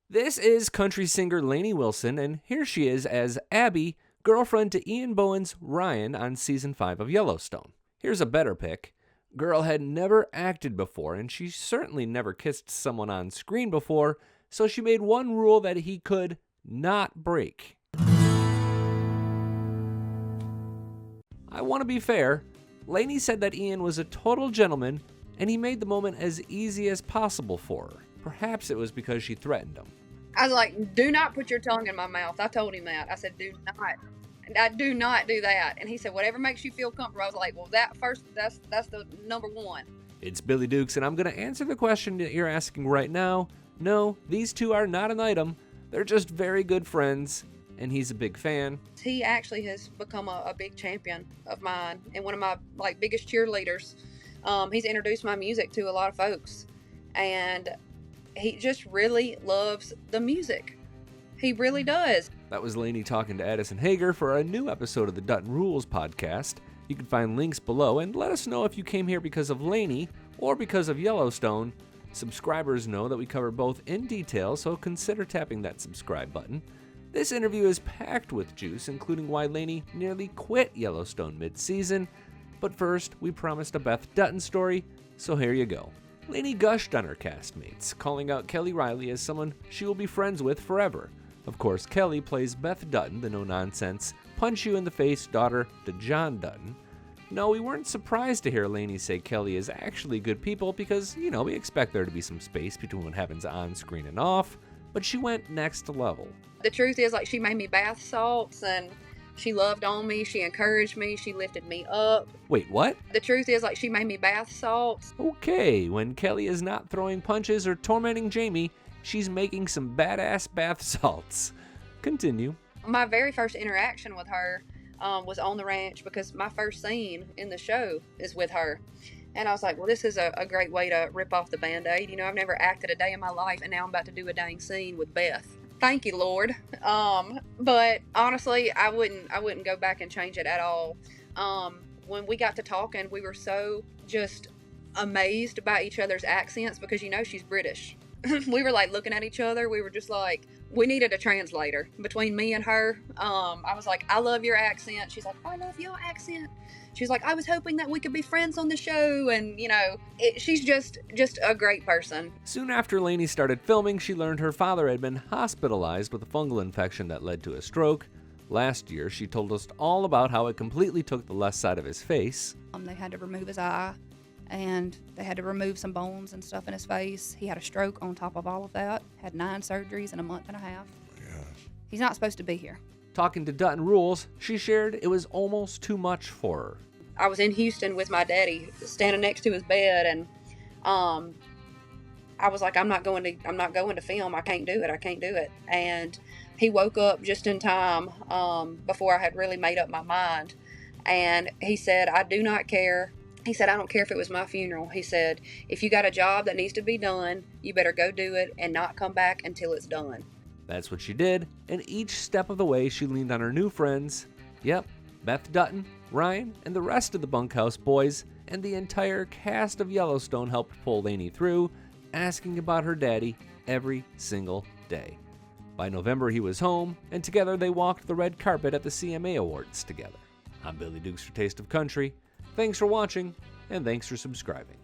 This is country singer Lainey Wilson, and here she is as Abby, girlfriend to Ian Bohen's Ryan on Season 5 of Yellowstone. Here's a better pick. Girl had never acted before, and she certainly never kissed someone on screen before, so she made one rule that he could not break. I want to be fair. Lainey said that Ian was a total gentleman, and he made the moment as easy as possible for her. Perhaps it was because she threatened him. I was like, do not put your tongue in my mouth. I told him that. I said, do not. I do not do that. And he said, whatever makes you feel comfortable. I was like, well, that's the number one. It's Billy Dukes, and I'm going to answer the question that you're asking right now. No, these two are not an item. They're just very good friends, and he's a big fan. He actually has become a big champion of mine and one of my biggest cheerleaders. He's introduced my music to a lot of folks, and he just really loves the music. He really does. That was Lainey talking to Adison Haager for a new episode of the Dutton Rules podcast. You can find links below, and let us know if you came here because of Lainey or because of Yellowstone. Subscribers know that we cover both in detail, so consider tapping that subscribe button. This interview is packed with juice, including why Lainey nearly quit Yellowstone mid-season. But first, we promised a Beth Dutton story, so here you go. Lainey gushed on her castmates, calling out Kelly Riley as someone she will be friends with forever. Of course, Kelly plays Beth Dutton, the no-nonsense, punch-you-in-the-face daughter to John Dutton. No, we weren't surprised to hear Lainey say Kelly is actually good people because, we expect there to be some space between what happens on screen and off, but she went next level. The truth is, she made me bath salts, and she loved on me, she encouraged me, she lifted me up. Wait, what? The truth is, she made me bath salts. Okay, when Kelly is not throwing punches or tormenting Jamie, she's making some badass bath salts. Continue. My very first interaction with her was on the ranch because my first scene in the show is with her. And I was like, well, this is a great way to rip off the Band-Aid. I've never acted a day in my life, and now I'm about to do a dang scene with Beth. Thank you, Lord. But honestly, I wouldn't go back and change it at all. When we got to talking, we were so just amazed by each other's accents because she's British. We were looking at each other. We were just we needed a translator between me and her. I was like, I love your accent. She's like, I love your accent. She's like, I was hoping that we could be friends on the show. And, she's just a great person. Soon after Lainey started filming, she learned her father had been hospitalized with a fungal infection that led to a stroke. Last year, she told us all about how it completely took the left side of his face. They had to remove his eye, and they had to remove some bones and stuff in his face. He had a stroke on top of all of that, had 9 surgeries in a month and a half. Oh my gosh. He's not supposed to be here. Talking to Dutton Rules, she shared it was almost too much for her. I was in Houston with my daddy, standing next to his bed, and I was like, I'm not going to film. I can't do it. And he woke up just in time before I had really made up my mind. And he said, I do not care. He said, I don't care if it was my funeral. He said, if you got a job that needs to be done, you better go do it and not come back until it's done. That's what she did, and each step of the way she leaned on her new friends. Yep, Beth Dutton, Ryan, and the rest of the Bunkhouse boys, and the entire cast of Yellowstone helped pull Lainey through, asking about her daddy every single day. By November, he was home, and together they walked the red carpet at the CMA Awards together. I'm Billy Dukes for Taste of Country. Thanks for watching, and thanks for subscribing.